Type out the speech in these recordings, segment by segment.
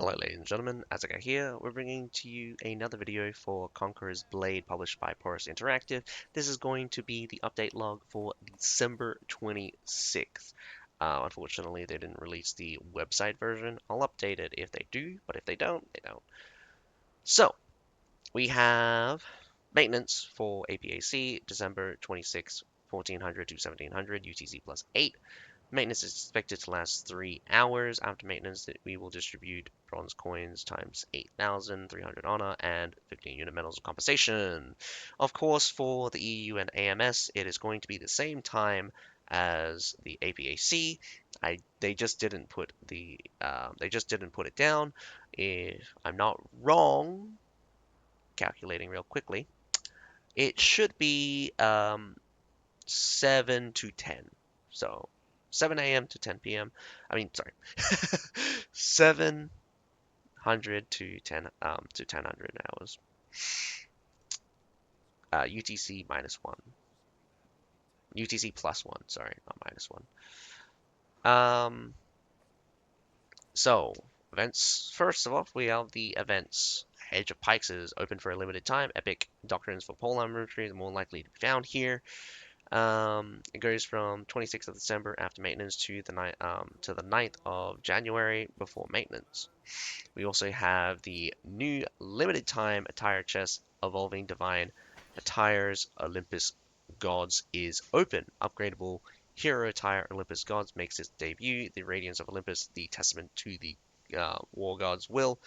Hello ladies and gentlemen, Azaka here. We're bringing to you another video for Conqueror's Blade published by Porus Interactive. This is going to be the update log for December 26th. Unfortunately, they didn't release the website version. I'll update it if they do, but if they don't, they don't. So, we have maintenance for APAC, December 26th, 1400 to 1700, UTC plus 8. Maintenance is expected to last 3 hours. After maintenance, we will distribute bronze coins times 8,300 honor and 15 unit medals of compensation. Of course, for the EU and AMS, it is going to be the same time as the APAC. They just didn't put it down. If I'm not wrong, calculating real quickly, it should be 7 to 10. So 7 a.m. to 10 p.m. I mean, sorry, 700 to 1000 hours. UTC minus one. UTC plus one. Sorry, not minus one. Um, so events. First of all, we have the events. Hedge of Pikes is open for a limited time. Epic Doctrines for Pole Armor are more likely to be found here. It goes from 26th of December after maintenance to the 9th of January before maintenance. We also have the new limited time attire chest, Evolving Divine Attires Olympus Gods is open. Upgradable hero attire Olympus Gods makes its debut. The Radiance of Olympus, the testament to the War God's will,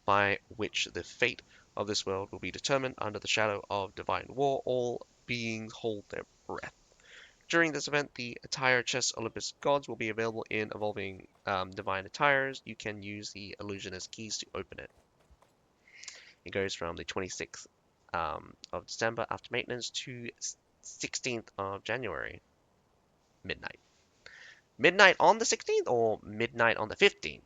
by which the fate of this world will be determined. Under the shadow of divine war, all beings hold their breath. During this event, the attire chest Olympus Gods will be available in evolving divine attires. You can use the illusionist keys to open it. It goes from the 26th of December after maintenance to 16th of January, midnight. Midnight on the 16th or midnight on the 15th?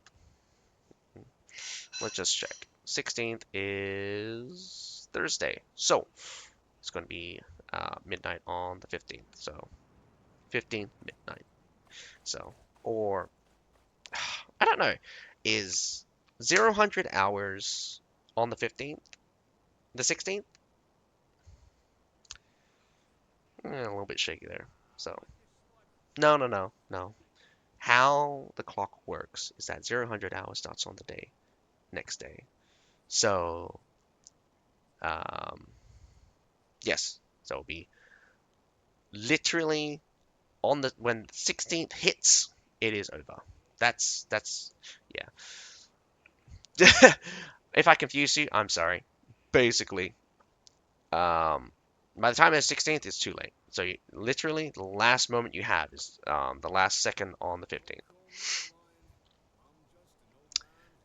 Let's just check. 16th is Thursday, so it's going to be midnight on the 15th. So 15th midnight. So, or I don't know. Is 0 hours on the 15th? The 16th? A little bit shaky there. So, no. How the clock works is that 0 hours starts on the day, next day. So, um, yes. So it'll be literally on the when 16th hits, it is over. That's yeah. If I confuse you, I'm sorry. Basically, by the time it's 16th, it's too late. So literally, the last moment you have is the last second on the 15th.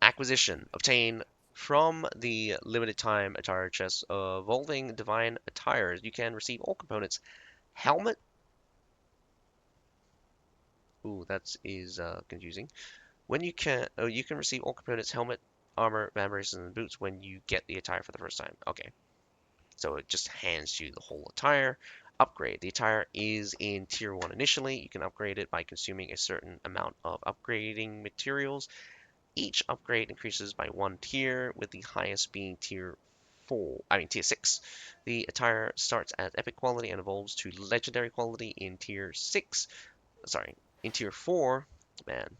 Acquisition. Obtain from the limited time attire chest evolving divine attires. You can receive all components. Helmet. Ooh, that is confusing. When you can receive all components, helmet, armor, vambraces, and boots when you get the attire for the first time. Okay. So it just hands you the whole attire. Upgrade. The attire is in tier 1 initially. You can upgrade it by consuming a certain amount of upgrading materials. Each upgrade increases by 1 tier, with the highest being tier 6. The attire starts at epic quality and evolves to legendary quality in tier 6. Sorry, in tier 4. Man.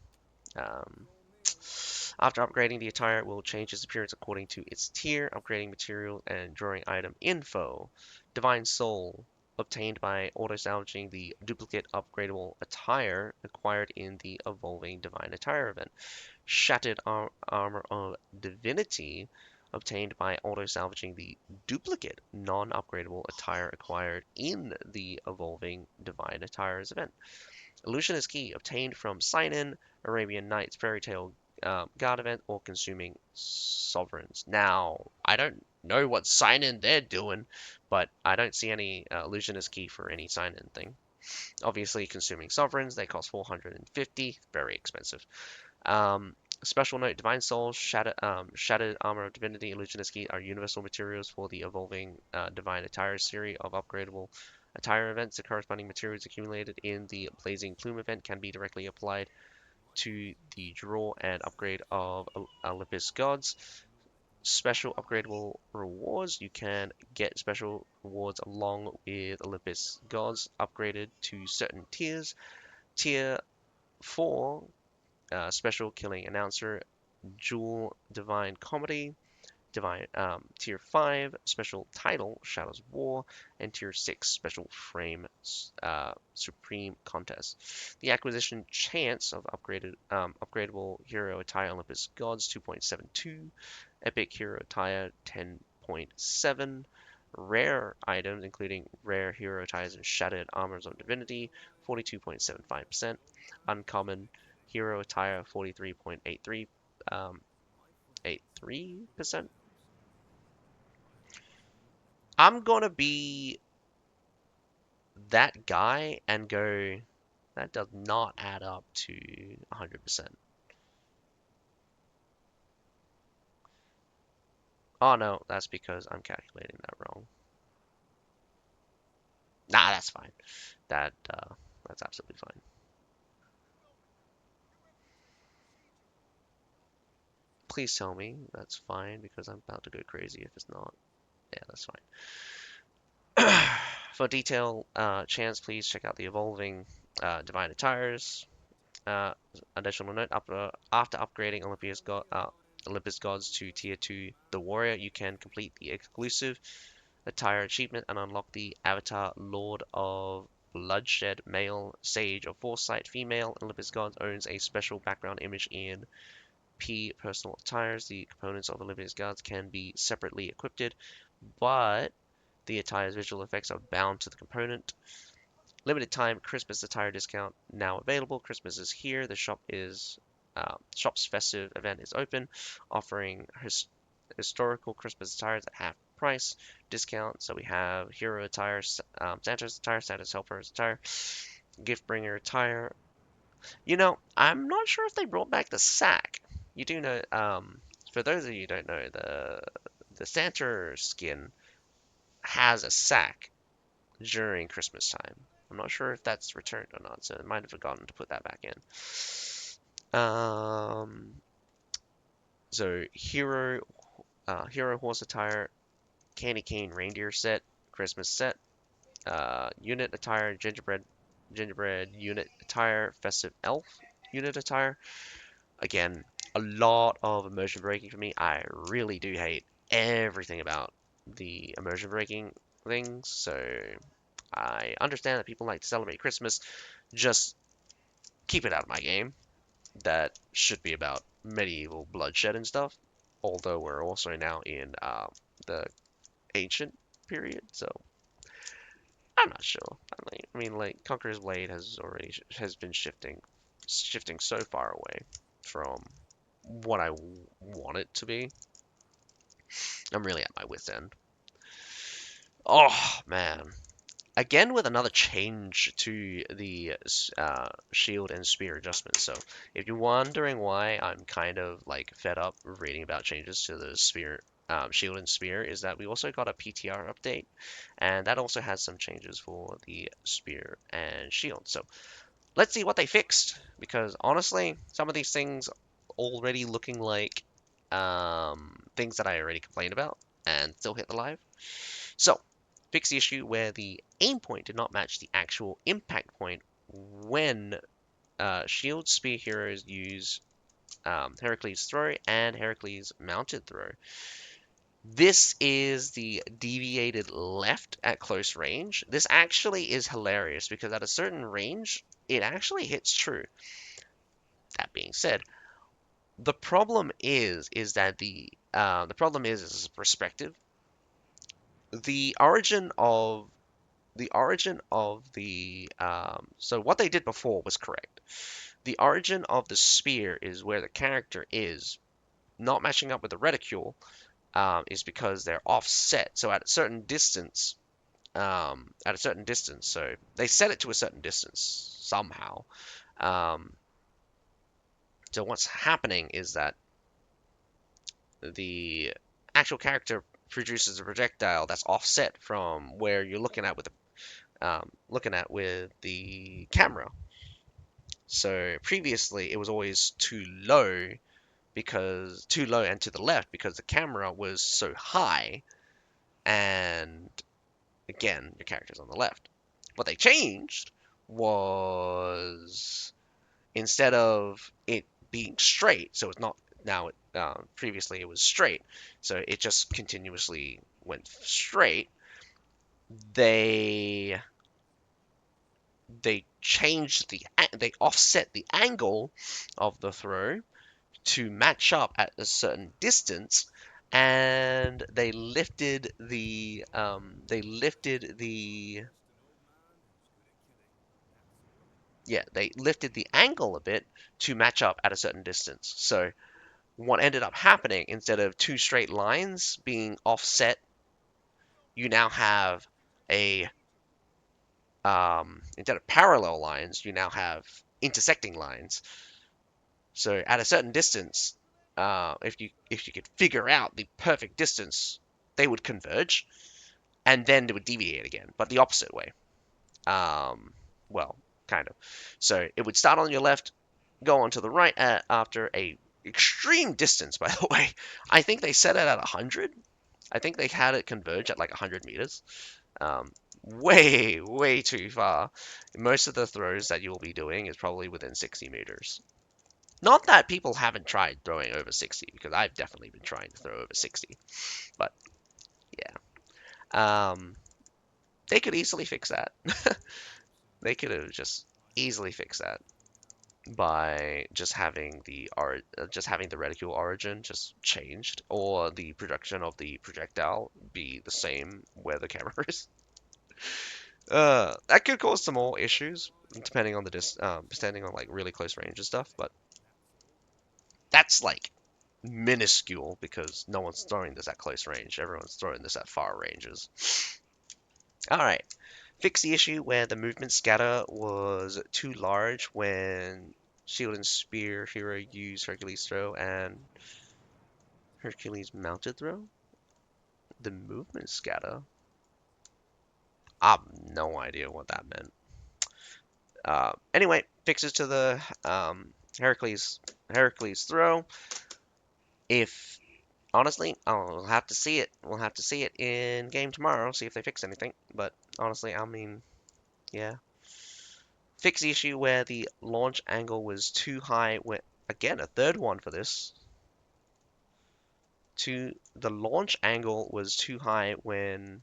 Um, After upgrading, the attire will change its appearance according to its tier, upgrading material, and drawing item info. Divine Soul, obtained by auto-salvaging the duplicate upgradable attire acquired in the Evolving Divine Attire event. Shattered Armor of Divinity, obtained by auto-salvaging the duplicate non-upgradable attire acquired in the Evolving Divine Attires event. Illusionist Key, obtained from Sign-In, Arabian Nights Fairy Tale guard event, or consuming sovereigns. Now, I don't know what sign-in they're doing, but I don't see any illusionist key for any sign-in thing. Obviously, consuming sovereigns, they cost 450, very expensive. Special note: Divine Soul, Shattered Armor of Divinity, Illusionist Key are universal materials for the evolving Divine Attire series of upgradable attire events. The corresponding materials accumulated in the Blazing Plume event can be directly applied to the draw and upgrade of Olympus Gods. Special upgradable rewards. You can get special rewards along with Olympus Gods upgraded to certain tiers. Tier 4, Special Killing Announcer, Jewel Divine Comedy. Tier 5, Special Title, Shadows of War, and Tier 6, Special Frame, Supreme Contest. The acquisition chance of upgradable hero attire Olympus Gods 2.72, Epic hero attire 10.7, rare items including rare hero attires and shattered armors of divinity 42.75%, uncommon hero attire 43.83, 83%. I'm gonna be that guy and go, that does not add up to 100%. Oh no, that's because I'm calculating that wrong. Nah, that's fine. That's absolutely fine. Please tell me that's fine because I'm about to go crazy if it's not. Yeah, that's fine. For detail chance, please check out the evolving divine attires. Uh, Additional note: after upgrading Olympus Gods to Tier 2, the Warrior, you can complete the exclusive attire achievement and unlock the avatar Lord of Bloodshed male, Sage of Foresight female. Olympus Gods owns a special background image in P personal attires. The components of Olympus Gods can be separately equipped, but the attire's visual effects are bound to the component. Limited time Christmas attire discount now available. Christmas is here. The shop's festive event is open, offering historical Christmas attires at half price discount. So we have hero attire, Santa's attire, Santa's helper's attire, gift bringer attire. I'm not sure if they brought back the sack. You do know, for those of you who don't know, the Santa skin has a sack during Christmas time. I'm not sure if that's returned or not, so I might have forgotten to put that back in. So hero horse attire, candy cane reindeer set, Christmas set, unit attire, gingerbread unit attire, festive elf unit attire. Again, a lot of immersion breaking for me. I really do hate everything about the immersion breaking things, so I understand that people like to celebrate Christmas. Just keep it out of my game. That should be about medieval bloodshed and stuff. Although we're also now in the ancient period, so I'm not sure. Like Conqueror's Blade has been shifting so far away from what I want it to be. I'm really at my wit's end. Oh man, again with another change to the shield and spear adjustment. So if you're wondering why I'm kind of like fed up reading about changes to the shield and spear, is that we also got a PTR update, and that also has some changes for the spear and shield. So let's see what they fixed, because honestly, some of these things already looking like things that I already complained about and still hit the live. So, fix the issue where the aim point did not match the actual impact point when shield spear heroes use Heracles throw and Heracles mounted throw. This is the deviated left at close range. This actually is hilarious because at a certain range, it actually hits true. That being said, the problem is that the problem is perspective. The origin of so what they did before was correct. The origin of the spear is where the character is not matching up with the reticule, is because they're offset. So at a certain distance, so they set it to a certain distance somehow. Um, so what's happening is that the actual character produces a projectile that's offset from where you're looking at with the camera. So previously it was always too low and to the left because the camera was so high, and again, your character's on the left. What they changed was instead of it being straight, so it's not now. Previously it was straight, so it just continuously went straight. They they offset the angle of the throw to match up at a certain distance, and they lifted the angle a bit to match up at a certain distance. So what ended up happening, instead of two straight lines being offset, you now have a instead of parallel lines, you now have intersecting lines. So at a certain distance, if you could figure out the perfect distance, they would converge, and then they would deviate again, but the opposite way. Um, well, kind of. So it would start on your left, go on to the right after a extreme distance. By the way, I think they set it at 100. I think they had it converge at like 100 meters. Um, way too far. Most of the throws that you'll be doing is probably within 60 meters. Not that people haven't tried throwing over 60, because I've definitely been trying to throw over 60. But yeah, they could easily fix that. They could have just easily fixed that by just having the reticule origin just changed, or the projection of the projectile be the same where the camera is. That could cause some more issues depending on depending on like really close range and stuff, but that's like minuscule because no one's throwing this at close range. Everyone's throwing this at far ranges. All right. Fix the issue where the movement scatter was too large when Shield and Spear hero use Hercules throw and Hercules mounted throw. The movement scatter? I have no idea what that meant. Anyway, fixes to the Hercules throw. If honestly, I'll have to see it. We'll have to see it in game tomorrow, see if they fix anything. But honestly, I mean, yeah. Fix the issue where the launch angle was too high. Again, a third one for this. The launch angle was too high when,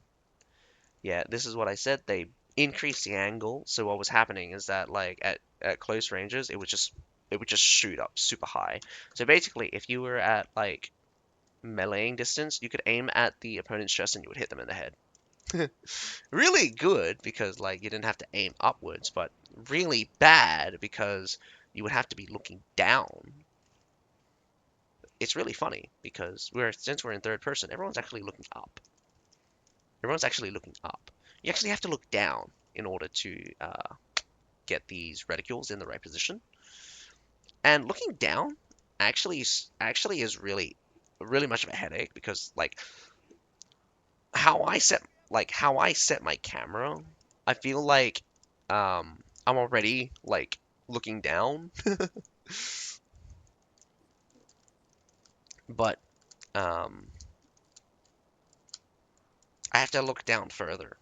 yeah, this is what I said. They increased the angle. So what was happening is that like at close ranges, it would just shoot up super high. So basically, if you were at like meleeing distance, you could aim at the opponent's chest and you would hit them in the head. Really good because like you didn't have to aim upwards, but really bad because you would have to be looking down. It's really funny because since we're in third person, everyone's actually looking up. Everyone's actually looking up. You actually have to look down in order to get these reticules in the right position. And looking down actually is really much of a headache because how I set how I set my camera, I feel like I'm already like looking down, but um, I have to look down further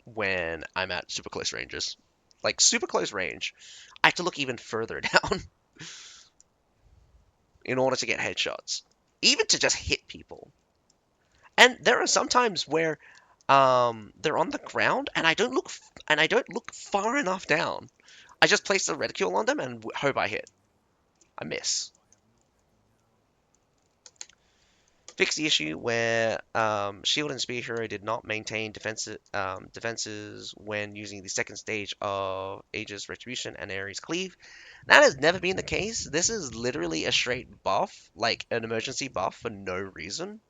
when I'm at super close ranges. Like super close range, I have to look even further down in order to get headshots, even to just hit people. And there are some times where they're on the ground and I don't look far enough down. I just place the reticule on them and hope I hit. I miss. Fix the issue where Shield and Spear Hero did not maintain defenses when using the second stage of Aegis Retribution and Ares Cleave. That has never been the case. This is literally a straight buff, like an emergency buff for no reason.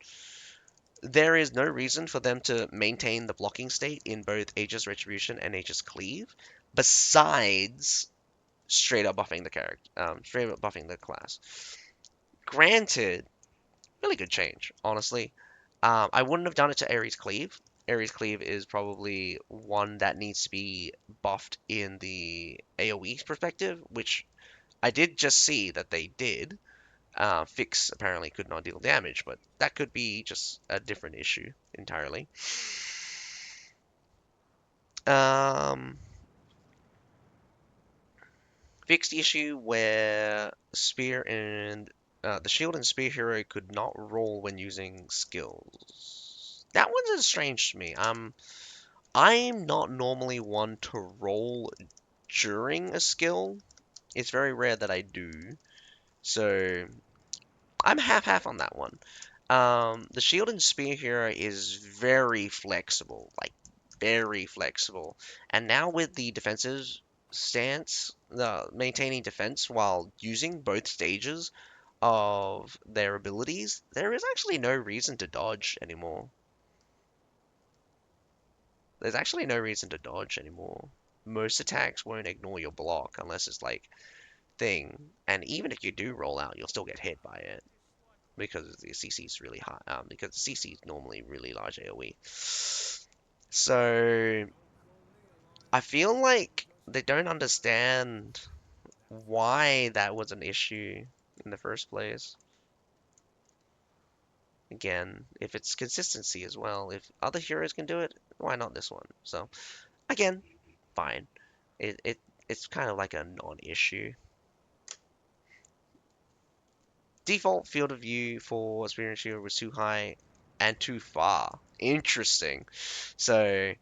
There is no reason for them to maintain the blocking state in both Aegis Retribution and Aegis Cleave, besides straight up buffing the character, straight up buffing the class. Granted, really good change, honestly. I wouldn't have done it to Ares Cleave. Ares Cleave is probably one that needs to be buffed in the AoE perspective, which I did just see that they did. Fix apparently could not deal damage, but that could be just a different issue entirely. Um, Fixed the issue where spear and the shield and spear hero could not roll when using skills. That one's strange to me. I'm not normally one to roll during a skill. It's very rare that I do. So I'm half-half on that one. The shield and spear hero is very flexible, like very flexible. And now with the defensive stance, the maintaining defense while using both stages of their abilities, there is actually no reason to dodge anymore. There's actually no reason to dodge anymore. Most attacks won't ignore your block unless it's like thing, and even if you do roll out, you'll still get hit by it because the CC is really high. Because the CC is normally really large AOE. So I feel like they don't understand why that was an issue in the first place. Again, if it's consistency as well, if other heroes can do it, why not this one? So again, fine. It's kind of like a non-issue. Default field of view for Spear and Shield was too high and too far. Interesting. So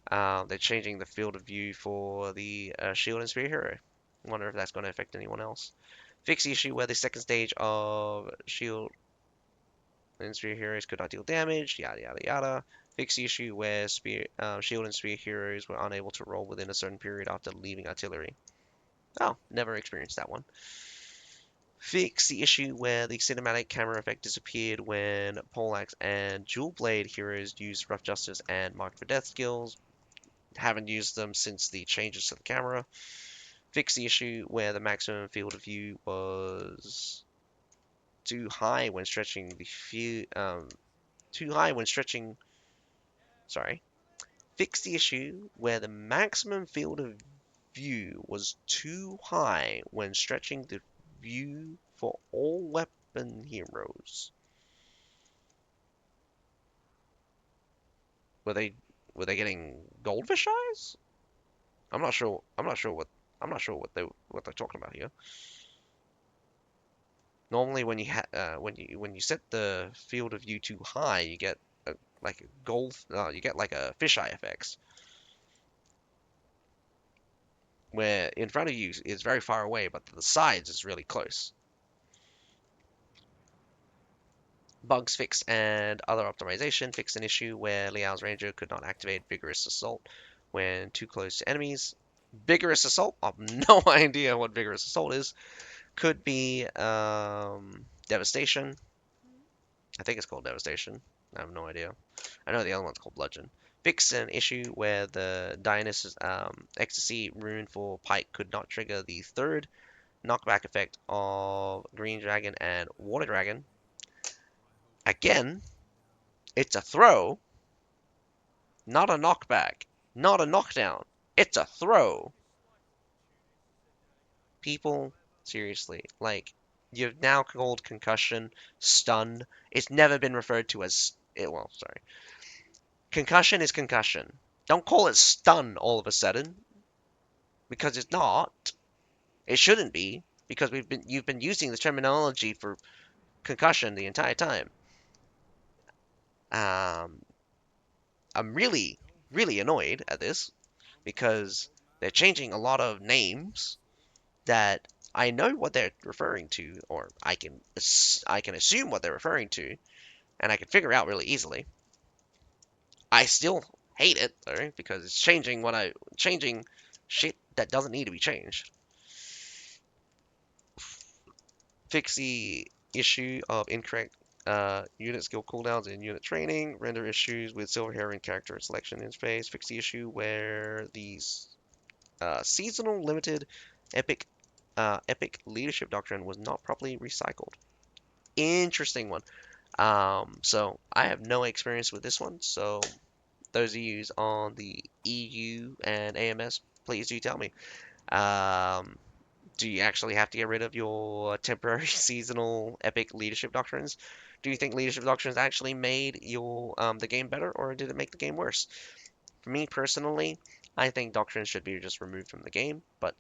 they're changing the field of view for the Shield and Spear hero. Wonder if that's going to affect anyone else. Fix the issue where the second stage of Shield and Spear heroes could not deal damage. Yada yada yada. Fix the issue where Shield and Spear heroes were unable to roll within a certain period after leaving artillery. Oh, never experienced that one. Fix the issue where the cinematic camera effect disappeared when Poleaxe and Dual Blade heroes used Rough Justice and Mark for Death skills. Haven't used them since the changes to the camera. Fix the issue where the maximum field of view was too high when stretching the too high when stretching. Sorry. Fix the issue where the maximum field of view was too high when stretching the view for all weapon heroes. Were they were they getting goldfish eyes? I'm not sure. I'm not sure what they're talking about here. Normally, when you set the field of view too high, you get like a you get like a fisheye effects, where in front of you is very far away, but the sides is really close. Bugs fixed and other optimization fixed an issue where Liao's Ranger could not activate Vigorous Assault when too close to enemies. Vigorous Assault? I have no idea what Vigorous Assault is. Could be Devastation. I think it's called Devastation. I have no idea. I know the other one's called Bludgeon. Fix an issue where the Dionysus Ecstasy rune for Pike could not trigger the third knockback effect of Green Dragon and Water Dragon. Again, it's a throw, not a knockback, not a knockdown. It's a throw. People, seriously, like, you've now called concussion stun. It's never been referred to as, well, sorry. Concussion is concussion. Don't call it stun all of a sudden, because it's not. It shouldn't be, because you've been using the terminology for concussion the entire time. Um, I'm really annoyed at this because they're changing a lot of names that I know what they're referring to, or I can assume what they're referring to, and I can figure out really easily. I still hate it though because it's changing shit that doesn't need to be changed. Fix the issue of incorrect unit skill cooldowns in unit training. Render issues with silver hair and character selection interface. Fix the issue where these seasonal limited epic epic leadership doctrine was not properly recycled. Interesting one. So I have no experience with this one. So those of you on the EU and AMS, please do tell me. Um, Do you actually have to get rid of your temporary seasonal epic leadership doctrines? Do you think leadership doctrines actually made your the game better, or did it make the game worse? For me personally, I think doctrines should be just removed from the game, but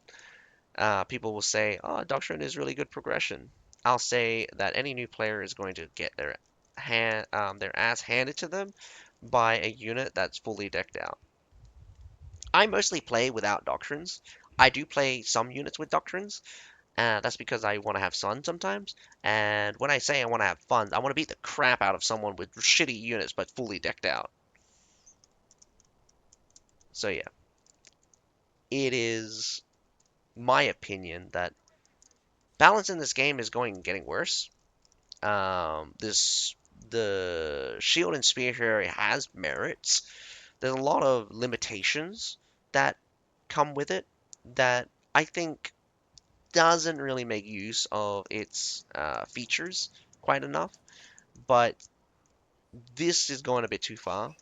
people will say, "Oh, doctrine is really good progression." I'll say that any new player is going to get their ass handed to them by a unit that's fully decked out. I mostly play without doctrines. I do play some units with doctrines. That's because I want to have fun sometimes. And when I say I want to have fun, I want to beat the crap out of someone with shitty units but fully decked out. So yeah, it is my opinion that balance in this game is getting worse. This the shield and spear here has merits. There's a lot of limitations that come with it that I think doesn't really make use of its features quite enough. But this is going a bit too far,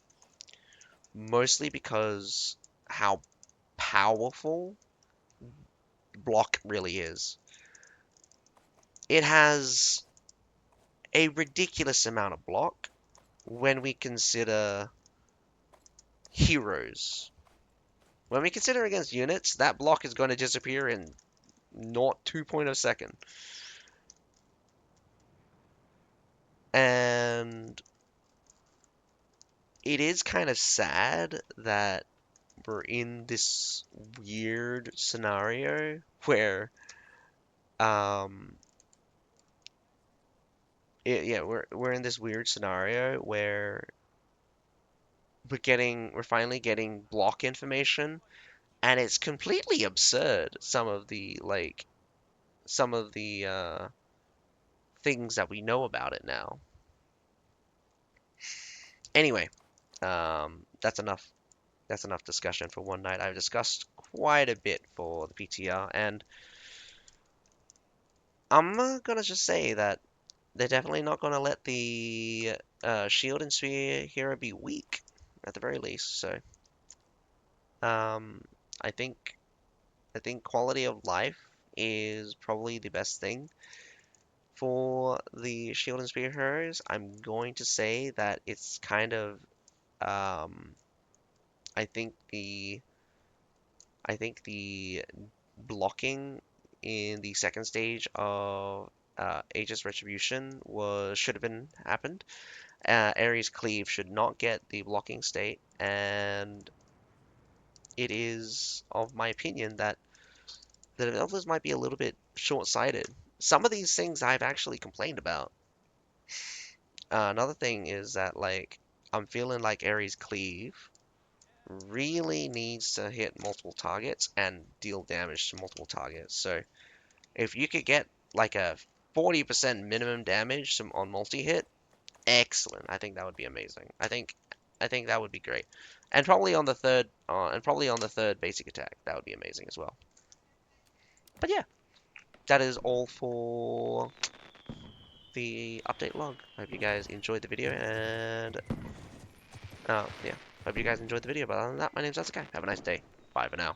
mostly because how powerful block really is. It has a ridiculous amount of block when we consider heroes. When we consider against units, that block is going to disappear in not 2.0 second. And it is kind of sad that we're in this weird scenario where um yeah, we're in this weird scenario where we're finally getting block information, and it's completely absurd some of the things that we know about it now. Anyway, that's enough discussion for one night. I've discussed quite a bit for the PTR, and I'm gonna just say that they're definitely not gonna let the shield and spear hero be weak, at the very least. So, um, I think I think quality of life is probably the best thing for the shield and spear heroes. I'm going to say that it's kind of um, I think the blocking in the second stage of Aegis Retribution was should have been happened. Ares Cleave should not get the blocking state, and it is of my opinion that the developers might be a little bit short-sighted. Some of these things I've actually complained about. Another thing is that like I'm feeling like Ares Cleave really needs to hit multiple targets and deal damage to multiple targets. So if you could get like a 40% minimum damage on multi-hit, excellent. I think that would be amazing. I think that would be great. And probably on the third basic attack. That would be amazing as well. But yeah, that is all for the update log. I hope you guys enjoyed the video and yeah, hope you guys enjoyed the video. But other than that, my name's Sasuke. Have a nice day. Bye for now.